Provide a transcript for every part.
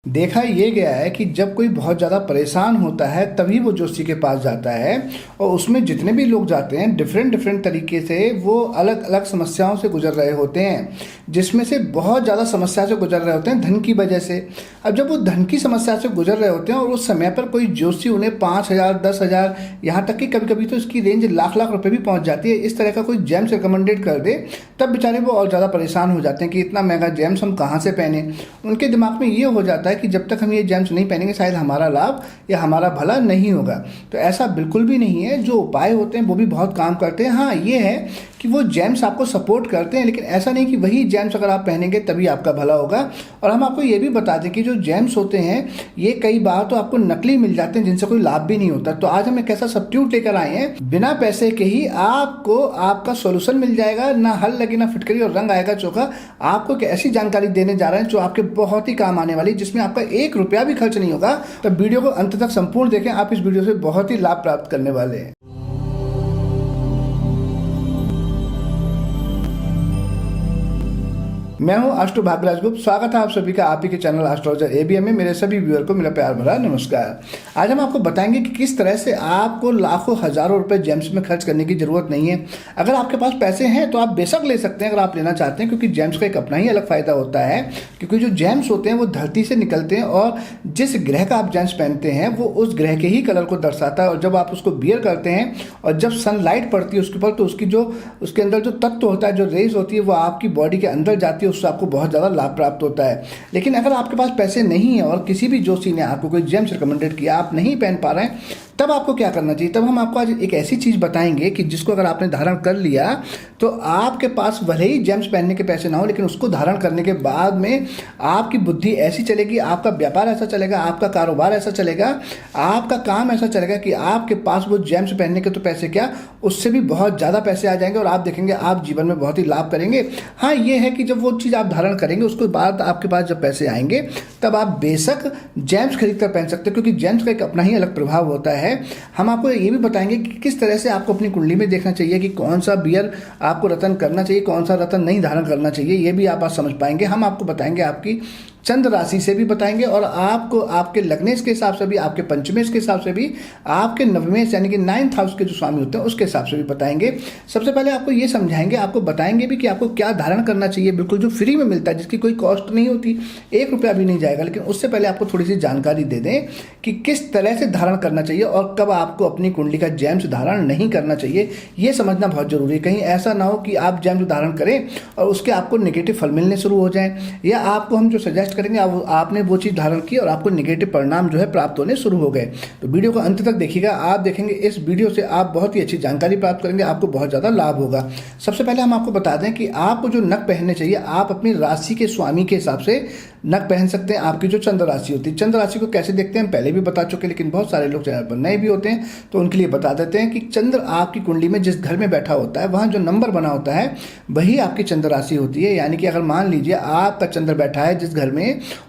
देखा ये गया है कि जब कोई बहुत ज़्यादा परेशान होता है तभी वो जोशी के पास जाता है। और उसमें जितने भी लोग जाते हैं डिफरेंट डिफरेंट तरीके से वो अलग अलग समस्याओं से गुजर रहे होते हैं, जिसमें से बहुत ज़्यादा समस्या से गुजर रहे होते हैं धन की वजह से। अब जब वो धन की समस्या से गुजर रहे होते हैं और उस समय पर कोई जोशी उन्हें 5,000 10,000 यहाँ तक कि कभी कभी तो इसकी रेंज लाख लाख रुपए भी पहुँच जाती है, इस तरह का कोई जेम्स रिकमेंडेड कर दे, तब बेचारे वो और ज़्यादा परेशान हो जाते हैं कि इतना महंगा जेम्स हम कहाँ से पहने। उनके दिमाग में ये हो जाता है कि जब तक हम ये जेम्स नहीं पहनेंगे शायद हमारा लाभ या हमारा भला नहीं होगा। तो ऐसा बिल्कुल भी नहीं है, जो उपाय होते हैं वो भी बहुत काम करते हैं। हाँ, ये है कि वो जेम्स आपको सपोर्ट करते हैं, लेकिन ऐसा नहीं कि वही जेम्स अगर आप पहनेंगे तभी आपका भला होगा। और हम आपको ये भी बता दें कि जो जेम्स होते हैं ये कई बार तो आपको नकली मिल जाते हैं जिनसे कोई लाभ भी नहीं होता। तो आज हम एक ऐसा सब्स्टिट्यूट लेकर आए हैं, बिना पैसे के ही आपको आपका सोल्यूशन मिल जाएगा, ना हल लगी ना फिटकरी और रंग आएगा चोखा। आपको एक ऐसी जानकारी देने जा रहे हैं जो आपके बहुत ही काम आने वाली, जिसमें आपका 1 रुपया भी खर्च नहीं होगा। तो वीडियो को अंत तक संपूर्ण देखें, आप इस वीडियो से बहुत ही लाभ प्राप्त करने वाले हैं। मैं हूं अष्टु भाग्यराज गुप्त। स्वागत है आप सभी का आप ही के चैनल एस्ट्रोलॉजर एबीएम में। मेरे सभी व्यूअर को मेरा प्यार भरा नमस्कार। आज हम आपको बताएंगे कि किस तरह से आपको लाखों हजारों रुपए जेम्स में खर्च करने की जरूरत नहीं है। अगर आपके पास पैसे हैं तो आप बेशक ले सकते हैं अगर आप लेना चाहते हैं, क्योंकि जेम्स का एक अपना ही अलग फायदा होता है। क्योंकि जो जेम्स होते हैं वो धरती से निकलते हैं और जिस ग्रह का आप जेम्स पहनते हैं वो उस ग्रह के ही कलर को दर्शाता है। और जब आप उसको बियर करते हैं और जब सनलाइट पड़ती है उसके ऊपर, तो उसके अंदर जो तत्व होता है, जो रेज होती है, वो आपकी बॉडी के अंदर जाती है, उससे आपको बहुत ज़्यादा लाभ प्राप्त होता है। लेकिन अगर आपके पास पैसे नहीं है और किसी भी जोशी ने आपको कोई जेम्स रिकमेंडेड किया, आप नहीं पहन पा रहे हैं, तब आपको क्या करना चाहिए। तब हम आपको आज एक ऐसी चीज़ बताएंगे कि जिसको अगर आपने धारण कर लिया तो आपके पास भले ही जेम्स पहनने के पैसे ना हो, लेकिन उसको धारण करने के बाद में आपकी बुद्धि ऐसी चलेगी, आपका व्यापार ऐसा चलेगा, आपका कारोबार ऐसा चलेगा, आपका काम ऐसा चलेगा कि आपके पास वो जेम्स पहनने के तो पैसे क्या, उससे भी बहुत ज़्यादा पैसे आ जाएंगे और आप देखेंगे आप जीवन में बहुत ही लाभ करेंगे। हाँ, ये है कि जब वो चीज़ आप धारण करेंगे उसके बाद आपके पास जब पैसे आएंगे तब आप बेशक जेम्स खरीद कर पहन सकते हैं, क्योंकि जेम्स का एक अपना ही अलग प्रभाव होता है। हम आपको ये भी बताएंगे कि किस तरह से आपको अपनी कुंडली में देखना चाहिए कि कौन सा बियर आपको रतन करना चाहिए, कौन सा रतन नहीं धारण करना चाहिए, ये भी आप आज समझ पाएंगे। हम आपको बताएंगे आपकी चंद्र राशि से भी बताएंगे और आपको आपके लग्नेश के हिसाब से भी, आपके पंचमेश के हिसाब से भी, आपके नवमेश यानी कि 9th हाउस के जो स्वामी होते हैं उसके हिसाब से भी बताएंगे। सबसे पहले आपको ये समझाएंगे, आपको बताएंगे भी कि आपको क्या धारण करना चाहिए, बिल्कुल जो फ्री में मिलता है, जिसकी कोई कॉस्ट नहीं होती, 1 रुपया भी नहीं जाएगा। लेकिन उससे पहले आपको थोड़ी सी जानकारी दे दें कि किस तरह से धारण करना चाहिए और कब आपको अपनी कुंडली का जेम्स धारण नहीं करना चाहिए, ये समझना बहुत जरूरी है। कहीं ऐसा ना हो कि आप जेम्स धारण करें और उसके आपको नेगेटिव फल मिलने शुरू हो जाए, या आपको हम जो सजेस्ट करेंगे आपने वो चीज़ धारण की और आपको नेगेटिव परिणाम जो है प्राप्त होने शुरू हो गए। तो वीडियो को अंत तक देखिएगा, आप देखेंगे इस वीडियो से आप बहुत ही अच्छी जानकारी प्राप्त करेंगे, आपको बहुत ज़्यादा लाभ होगा। सबसे पहले हम आपको बता दें कि आपको जो नग पहनने चाहिए, आप अपनी राशि के स्वामी के हिसाब से नग पहन सकते हैं। आपकी जो चंद्र राशि होती है, चंद्र राशि को कैसे देखते हैं हम पहले भी बता चुके, लेकिन बहुत सारे लोग चैनल पर नए भी होते हैं तो उनके लिए बता देते हैं कि चंद्र आपकी कुंडली में जिस घर में बैठा होता है वहाँ जो नंबर बना होता है वही आपकी चंद्र राशि होती है। यानी कि अगर मान लीजिए आपका चंद्र बैठा है जिस घर में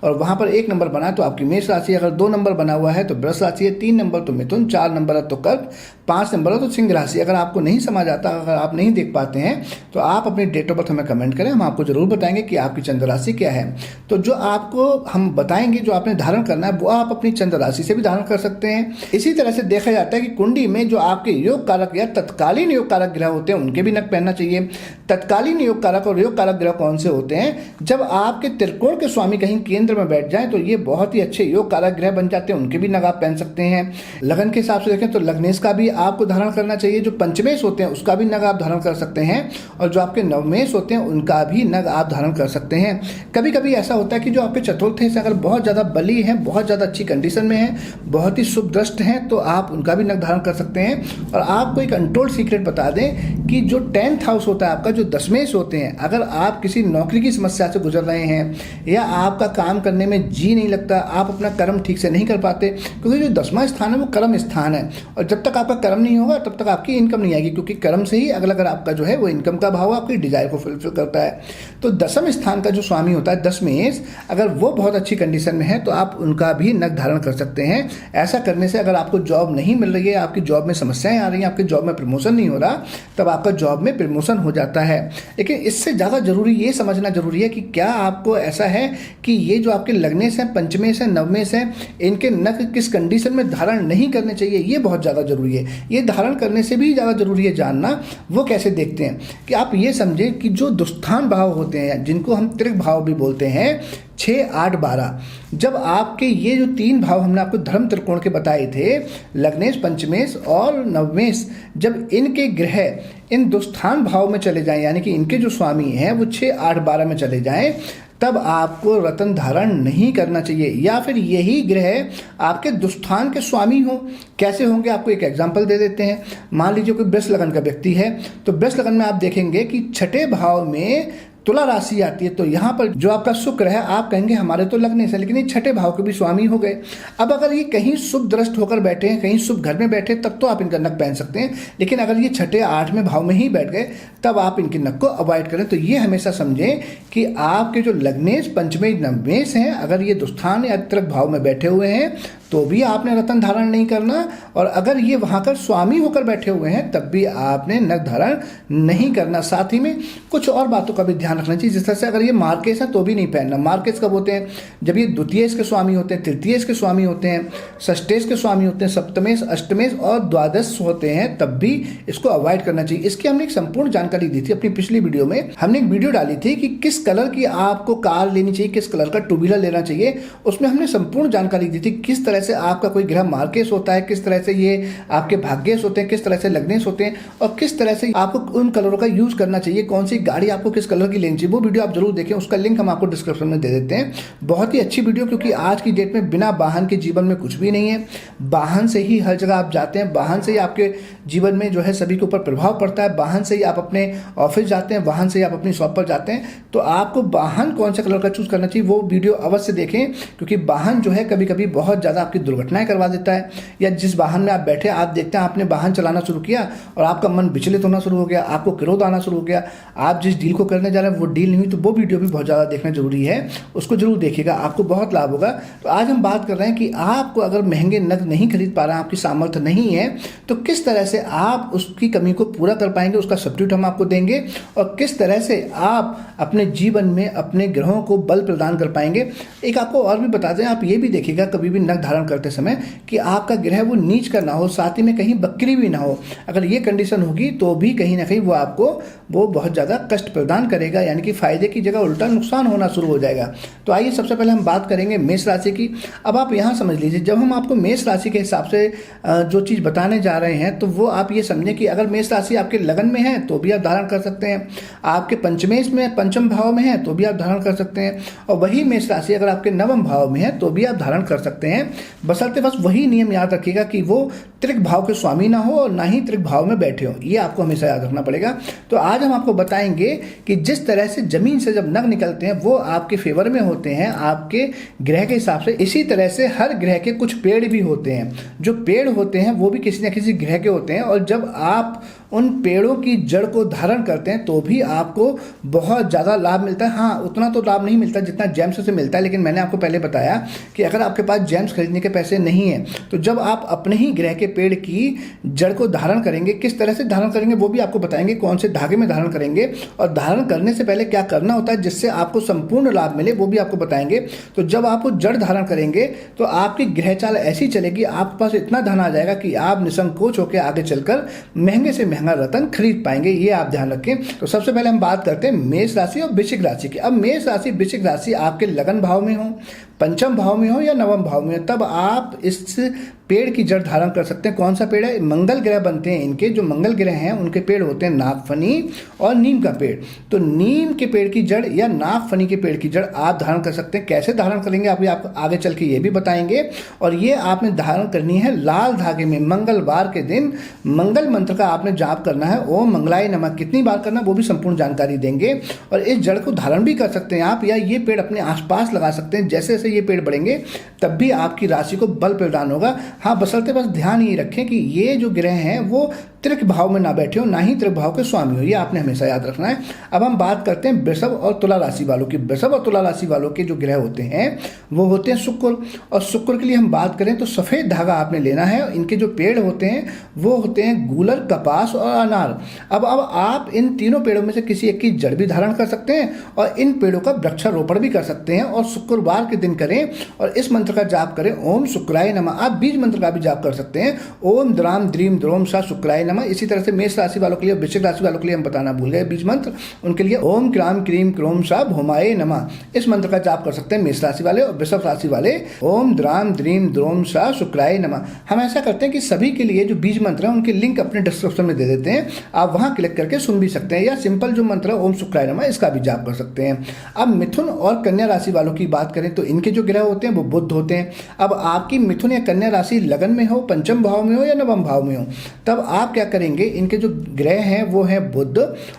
और वहाँ पर 1 नंबर बना है तो आपकी मेष राशि, अगर 2 नंबर बना हुआ है तो वृष राशि है, 3 नंबर तो मिथुन, 4 नंबर है तो कर्क, 5 नंबर है तो सिंह राशि। अगर आपको नहीं समझ आता, अगर आप नहीं देख पाते हैं तो आप अपनी डेट ऑफ बर्थ हमें कमेंट करें, हम आपको जरूर बताएंगे कि आपकी चंद्र राशि क्या है। तो जो आपको हम बताएंगे जो आपने धारण करना है वो आप अपनी चंद्र राशि से भी धारण कर सकते हैं। इसी तरह से देखा जाता है कि कुंडली में जो आपके योग कारक या तत्कालीन योग कारक ग्रह होते हैं उनके भी नग पहनना चाहिए। तत्कालीन योग कारक और योग कारक ग्रह कौन से होते हैं, जब आपके त्रिकोण के स्वामी कहीं केंद्र में बैठ जाए तो ये बहुत ही अच्छे योग कारक ग्रह बन जाते हैं, उनके भी नग आप पहन सकते हैं। लगन के हिसाब से देखें तो लग्नेश का भी आपको धारण करना चाहिए, जो पंचमेश होते हैं उसका भी नग आप धारण कर सकते हैं, और जो आपके नवमेश होते हैं उनका भी नग आप धारण कर सकते हैं। कभी कभी ऐसा होता है कि जो आपके चतुर्थ से अगर बहुत ज़्यादा बली हैं, बहुत ज़्यादा अच्छी कंडीशन में हैं, बहुत ही शुभ दृष्ट हैं, तो आप उनका भी नग धारण कर सकते हैं। और आपको एक अनटोल्ड सीक्रेट बता दें कि जो 10th हाउस होता है आपका, जो दशमेश होते हैं, अगर आप किसी नौकरी की समस्या से गुजर रहे हैं या आपका काम करने में जी नहीं लगता, आप अपना कर्म ठीक से नहीं कर पाते, क्योंकि जो 10वां स्थान है वो कर्म स्थान है और जब तक आपका कर्म नहीं होगा तब तक आपकी इनकम नहीं आएगी, क्योंकि कर्म से ही अगला आपका जो है वो इनकम का भाव आपकी डिजायर को फुलफिल करता है। तो 10वें स्थान का जो स्वामी होता है दशमेश, अगर वो बहुत अच्छी कंडीशन में है तो आप उनका भी नग धारण कर सकते हैं। ऐसा करने से अगर आपको जॉब नहीं मिल रही है, आपकी जॉब में समस्याएं आ रही हैं, आपकी जॉब में प्रमोशन नहीं हो रहा, तब आपका जॉब में प्रमोशन हो जाता है। लेकिन इससे ज़्यादा जरूरी ये समझना जरूरी है कि क्या आपको ऐसा है कि ये जो आपके लग्नेश हैं, पंचमेश हैं, नवमेश हैं, इनके नख किस कंडीशन में धारण नहीं करने चाहिए, ये बहुत ज़्यादा जरूरी है। ये धारण करने से भी ज़्यादा जरूरी है जानना। वो कैसे देखते हैं कि आप ये समझें कि जो दुष्स्थान भाव होते हैं, जिनको हम त्रिक भाव भी बोलते हैं, 6, 8, 12, जब आपके ये जो 3 भाव हमने आपको धर्म त्रिकोण के बताए थे, लग्नेश, पंचमेश और नवमेश, जब इनके ग्रह इन दुष्स्थान भाव में चले जाएं, यानी कि इनके जो स्वामी हैं वो 6, 8, 12 में चले जाएं, तब आपको रत्न धारण नहीं करना चाहिए। या फिर यही ग्रह आपके दुष्स्थान के स्वामी हो, कैसे होंगे आपको एक एग्जांपल दे देते हैं। मान लीजिए कोई वृष लगन का व्यक्ति है, तो वृष लगन में आप देखेंगे कि 6ठे भाव में तुला राशि आती है, तो यहाँ पर जो आपका शुक्र है, आप कहेंगे हमारे तो लगने से, लेकिन ये 6ठे भाव के भी स्वामी हो गए। अब अगर ये कहीं शुभ दृष्ट होकर बैठे हैं, कहीं शुभ घर में बैठे, तब तो आप इनका नख पहन सकते हैं, लेकिन अगर ये 6ठे 8वें भाव में ही बैठ गए, तब आप इनके नख को अवॉइड करें। तो ये हमेशा समझें कि आपके जो लग्नेश, पंचमेश, नवमेश हैं, अगर ये दुष्स्थान या त्रिक भाव में बैठे हुए हैं तो भी आपने रत्न धारण नहीं करना, और अगर ये वहाँ कर स्वामी होकर बैठे हुए हैं तब भी आपने नख धारण नहीं करना। साथ ही में कुछ और बातों का भी ध्यान रखना चाहिए, जिस तरह से अगर ये मार्केश है तो भी नहीं पहनना। मार्केश कब होते हैं? जब ये द्वितीयेश के स्वामी होते हैं, तृतीयेश के स्वामी होते हैं, षष्ठेश के स्वामी होते हैं, सप्तमेश, अष्टमेश और द्वादश होते हैं, तब भी इसको अवॉइड करना चाहिए। इसकी हमने एक संपूर्ण जानकारी दी थी अपनी पिछली वीडियो में। हमने एक वीडियो डाली थी कि किस कलर की आपको कार लेनी चाहिए, किस कलर का टू व्हीलर लेना चाहिए। उसमें हमने संपूर्ण जानकारी दी थी किस तरह से आपका कोई ग्रह मार्केश होता है, किस तरह से ये आपके भाग्येश होते हैं, किस तरह से लग्नेश होते हैं, और किस तरह से आपको उन कलरों का यूज करना चाहिए, कौन सी गाड़ी आपको किस कलर की लेनी चाहिए। वो वीडियो आप जरूर देखें, उसका लिंक हम आपको डिस्क्रिप्शन में दे देते हैं। बहुत ही अच्छी वीडियो, क्योंकि आज की डेट में बिना वाहन के जीवन में कुछ भी नहीं है। वाहन से ही हर जगह आप जाते हैं, वाहन से ही आपके जीवन में जो है सभी के ऊपर प्रभाव पड़ता है, वाहन से ही आप अपने ऑफिस जाते हैं, वाहन से ही आप अपनी शॉप पर जाते हैं। तो आपको वाहन कौन सा कलर का चूज करना चाहिए वो वीडियो अवश्य देखें, क्योंकि वाहन जो है कभी कभी बहुत ज़्यादा आपकी दुर्घटनाएं करवा देता है। या जिस वाहन में आप बैठे, आप देखते हैं आपने वाहन चलाना शुरू किया और आपका मन विचलित होना शुरू हो गया, आपको क्रोध आना शुरू हो गया, आप जिस डील को करने जा रहे हैं वो डील नहीं हुई, तो वो वीडियो भी बहुत ज़्यादा देखना जरूरी है, उसको जरूर देखिएगा, आपको बहुत लाभ होगा। तो आज हम बात कर रहे हैं कि आपको अगर महंगे नग नहीं खरीद पा रहे हैं, आपकी सामर्थ्य नहीं है, तो किस तरह से आप उसकी कमी को पूरा कर पाएंगे, उसका सब्स्टिट्यूट हम आपको देंगे, और किस तरह से आप अपने जीवन में अपने ग्रहों को बल प्रदान कर पाएंगे। एक आपको और भी बता दें, आप ये भी देखिएगा कभी भी नग धारण करते समय कि आपका ग्रह वो नीच का ना हो, साथ ही में कहीं बकरी भी ना हो। अगर ये कंडीशन होगी तो भी कहीं ना कहीं वो आपको वो बहुत ज़्यादा कष्ट प्रदान करेगा, यानी कि फायदे की जगह उल्टा नुकसान होना शुरू हो जाएगा। तो आइए सबसे पहले हम बात करेंगे मेष राशि की। अब आप यहाँ समझ लीजिए, जब हम आपको मेष राशि के हिसाब से जो चीज़ बताने जा रहे हैं, तो वो आप ये समझें कि अगर मेष राशि आपके लगन में है तो भी आप धारण कर सकते हैं, आपके पंचमेश में, पंचम भाव में है तो भी आप धारण कर सकते हैं, और वही मेष राशि अगर आपके नवम भाव में है तो भी आप धारण कर सकते हैं। बशर्ते बस वही नियम याद रखिएगा कि वो त्रिक भाव के स्वामी ना हो और ना ही त्रिक भाव में बैठे हो, ये आपको हमेशा याद रखना पड़ेगा। तो आज हम आपको बताएंगे कि जिस तरह से जमीन से जब नग निकलते हैं वो आपके फेवर में होते हैं आपके ग्रह के हिसाब से, इसी तरह से हर ग्रह के कुछ पेड़ भी होते हैं। जो पेड़ होते हैं वो भी किसी न किसी ग्रह के होते हैं, और जब आप उन पेड़ों की जड़ को धारण करते हैं तो भी आपको बहुत ज़्यादा लाभ मिलता है। हाँ, उतना तो लाभ नहीं मिलता जितना जेम्स से मिलता है, लेकिन मैंने आपको पहले बताया कि अगर आपके पास जेम्स खरीदने के पैसे नहीं हैं, तो जब आप अपने ही ग्रह के पेड़ की जड़ को धारण करेंगे, किस तरह से धारण करेंगे वो भी आपको बताएंगे, कौन से धागे में धारण करेंगे, और धारण करने से पहले क्या करना होता है जिससे आपको संपूर्ण लाभ मिले वो भी आपको बताएंगे। तो जब आप वो जड़ धारण करेंगे तो आपकी ग्रह चाल ऐसी चलेगी, आपके पास इतना धन आ जाएगा कि आप निसंकोच होकर आगे चलकर महंगे से महंगा रत्न खरीद पाएंगे, ये आप ध्यान रखें। तो सबसे पहले हम बात करते हैं मेष राशि और वृश्चिक राशि की। अब मेष राशि, वृश्चिक राशि आपके लगन भाव में हो, पंचम भाव में हो या नवम भाव में हो, तब आप इस पेड़ की जड़ धारण कर सकते हैं। कौन सा पेड़ है? मंगल ग्रह बनते हैं इनके, जो मंगल ग्रह हैं उनके पेड़ होते हैं नागफनी और नीम का पेड़। तो नीम के पेड़ की जड़ या नागफनी के पेड़ की जड़ आप धारण कर सकते हैं। कैसे धारण करेंगे आप आगे चल के ये भी बताएंगे, और ये आपने धारण करनी है लाल धागे में। मंगलवार के दिन मंगल मंत्र का आपने जाप करना है, ओम मंगलाय नमः। कितनी बार करना वो भी संपूर्ण जानकारी देंगे, और इस जड़ को धारण भी कर सकते हैं आप, या ये पेड़ अपने आसपास लगा सकते हैं। जैसे जैसे ये पेड़ बढ़ेंगे तब भी आपकी राशि को बल प्रदान होगा। हाँ, बशर्ते बस ध्यान ये रखें कि ये जो ग्रह हैं वो त्रिक भाव में ना बैठे हो, ना ही त्रिक भाव के स्वामी हो, ये आपने हमेशा याद रखना है। अब हम बात करते हैं वृषभ और तुला राशि वालों की। वृषभ और तुला राशि वालों के जो ग्रह होते हैं वो होते हैं शुक्र, और शुक्र के लिए हम बात करें तो सफ़ेद धागा आपने लेना है। इनके जो पेड़ होते हैं वो होते हैं गूलर, कपास और अनार। अब आप इन तीनों पेड़ों में से किसी एक की जड़ भी धारण कर सकते हैं और इन पेड़ों का वृक्षारोपण भी कर सकते हैं, और शुक्रवार के दिन करें और इस मंत्र का जाप करें, ओम शुक्राय नमः। आप बीज मंत्र का भी जाप कर सकते हैं, ओम द्राम द्रीम द्रोम सा शुक्राय नमः। इसी तरह से मेष राशि वालों के लिए, वृश्चिक राशि वालों के लिए हम बताना भूल गए बीज मंत्र, उनके लिए ओम क्राम क्रीम क्रोम सा भूमाए नमः, इस मंत्र का जाप कर सकते हैं मेष राशि वाले। और वृषभ राशि वाले ओम द्राम द्रीम द्रोम सा शुक्राय नमः। हम ऐसा करते हैं कि सभी के लिए जो बीज मंत्र है उनके लिंक अपने डिस्क्रिप्शन में दे देते हैं, आप वहां क्लिक करके सुन भी सकते हैं, या सिंपल जो मंत्र है ओम शुक्राय नमः इसका भी जाप कर सकते हैं। अब मिथुन और कन्या राशि वालों की बात करें तो इनके जो ग्रह होते हैं वो बुध होते हैं। अब आपकी मिथुन या कन्या राशि लगन में हो, पंचम भाव में हो या नवम भाव में हो, तब आप क्या करेंगे, इनके जो ग्रह हैं वो है बुध,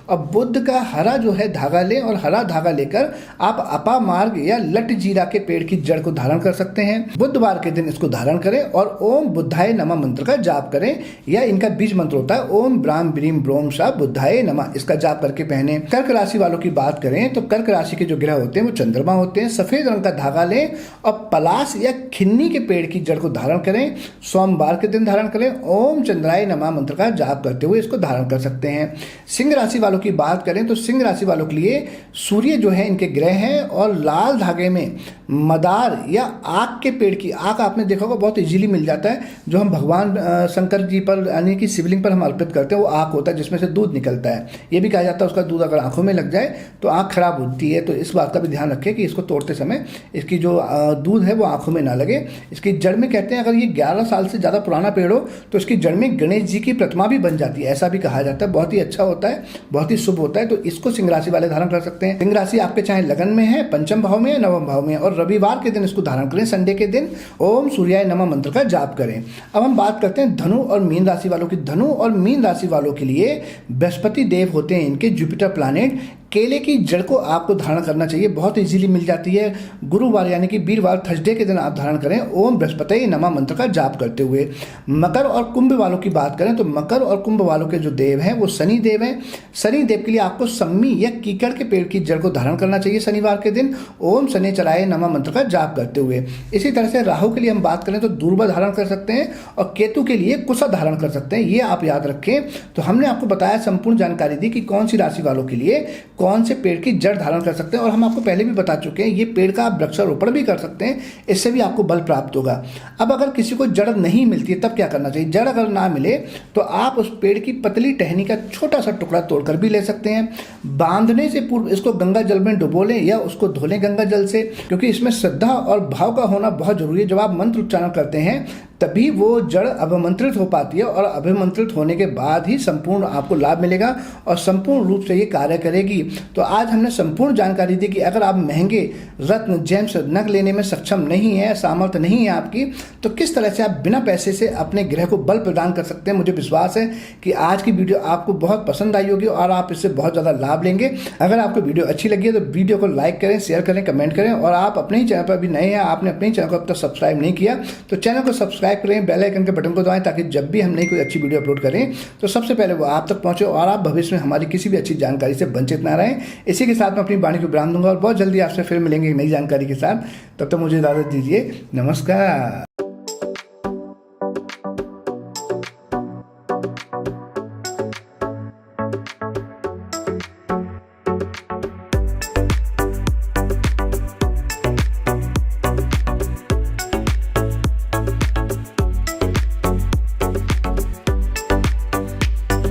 और बुध का हरा जो है धागा लें और हरा धागा लेकर आप अपा मार्ग या लट जीरा के पेड़ की जड़ को धारण कर सकते हैं। बुधवार के दिन इसको धारण करें और ओम बुद्धाय नमः मंत्र का जाप करें, या इनका बीज मंत्र होता है ओम ब्राम ब्रीम ब्रोम सा बुद्धाय नमः, इसका जाप करके पहने। कर्क राशि वालों की बात करें तो कर्क राशि के जो ग्रह होते हैं वो चंद्रमा होते हैं। सफेद रंग का धागा लें और पलाश या खिन्नी के पेड़ की जड़ को धारण करें, सोमवार के दिन धारण करें, ओम चंद्राय नमः मंत्र का जाप करते हुए इसको धारण कर सकते हैं। सिंह राशि वालों की बात करें तो सिंह राशि वालों के लिए सूर्य जो है इनके ग्रह हैं, और लाल धागे में मदार या आक के पेड़ की, आक आपने देखा होगा बहुत इजीली मिल जाता है, जो हम भगवान शंकर जी पर यानी कि शिवलिंग पर हम अर्पित करते हैं, वो आक होता है जिसमें से दूध निकलता है। ये भी कहा जाता है उसका दूध अगर आंखों में लग जाए तो आंख खराब होती है, तो इस बात का भी ध्यान रखें कि इसको तोड़ते समय इसकी जो दूध है वो आंखों में ना लगे। इसकी जड़ में कहते हैं अगर ये 11 साल से ज़्यादा पुराना पेड़ हो तो इसकी जड़ में गणेश जी की प्रतिमा भी बन जाती है, ऐसा भी कहा जाता है। बहुत ही अच्छा होता है, बहुत ही शुभ होता है, तो इसको सिंह राशि वाले धारण कर सकते हैं। सिंह राशि आपके चाहे लगन में है, पंचम भाव में या नवम भाव में, और रविवार के दिन इसको धारण करें, संडे के दिन ओम सूर्याय नमः मंत्र का जाप करें। अब हम बात करते हैं धनु और मीन राशि वालों की। धनु और मीन राशि वालों के लिए बृहस्पति देव होते हैं इनके, जुपिटर प्लैनेट। केले की जड़ को आपको धारण करना चाहिए, बहुत इजीली मिल जाती है। गुरुवार यानी कि वीरवार थर्सडे के दिन आप धारण करें, ओम बृहस्पति नमः मंत्र का जाप करते हुए। मकर और कुंभ वालों की बात करें तो मकर और कुंभ वालों के जो देव हैं वो शनि देव हैं। शनि देव के लिए आपको सम्मी या कीकड़ के पेड़ की जड़ को धारण करना चाहिए शनिवार के दिन, ओम शनिचराय नमः मंत्र का जाप करते हुए। इसी तरह से राहु के लिए हम बात करें तो दूर्वा धारण कर सकते हैं, और केतु के लिए कुशा धारण कर सकते हैं, ये आप याद रखें। तो हमने आपको बताया, संपूर्ण जानकारी दी कि कौन सी राशि वालों के लिए कौन से पेड़ की जड़ धारण कर सकते हैं, और हम आपको पहले भी बता चुके हैं ये पेड़ का आप वृक्षारोपण भी कर सकते हैं, इससे भी आपको बल प्राप्त होगा। अब अगर किसी को जड़ नहीं मिलती है तब क्या करना चाहिए, जड़ अगर ना मिले तो आप उस पेड़ की पतली टहनी का छोटा सा टुकड़ा तोड़कर भी ले सकते हैं। बांधने से पूर्व इसको गंगा जल में डुबो लें या उसको धो लें गंगा जल से, क्योंकि इसमें श्रद्धा और भाव का होना बहुत जरूरी है। जब आप मंत्र उच्चारण करते हैं तभी वो जड़ अभिमंत्रित हो पाती है, और अभिमंत्रित होने के बाद ही संपूर्ण आपको लाभ मिलेगा और संपूर्ण रूप से ये कार्य करेगी। तो आज हमने संपूर्ण जानकारी दी कि अगर आप महंगे रत्न जेम्स नग लेने में सक्षम नहीं है, सामर्थ्य नहीं है आपकी, तो किस तरह से आप बिना पैसे से अपने ग्रह को बल प्रदान कर सकते हैं। मुझे विश्वास है कि आज की वीडियो आपको बहुत पसंद आई होगी और आप इससे बहुत ज़्यादा लाभ लेंगे। अगर आपको वीडियो अच्छी लगी है तो वीडियो को लाइक करें, शेयर करें, कमेंट करें, और आप अपने ही चैनल पर अभी नए हैं, आपने अपने ही चैनल को अब तक सब्सक्राइब नहीं किया तो चैनल को सब्सक्राइब करें, बेल आइकन के बटन को दबाएं, ताकि जब भी हम नई कोई अच्छी वीडियो अपलोड करें तो सबसे पहले वो आप तक पहुंचे और आप भविष्य में हमारी किसी भी अच्छी जानकारी से वंचित ना रहें। इसी के साथ मैं अपनी वाणी को विराम दूंगा और बहुत जल्दी आपसे फिर मिलेंगे नई जानकारी के साथ। तब तक मुझे इजाजत दीजिए, नमस्कार।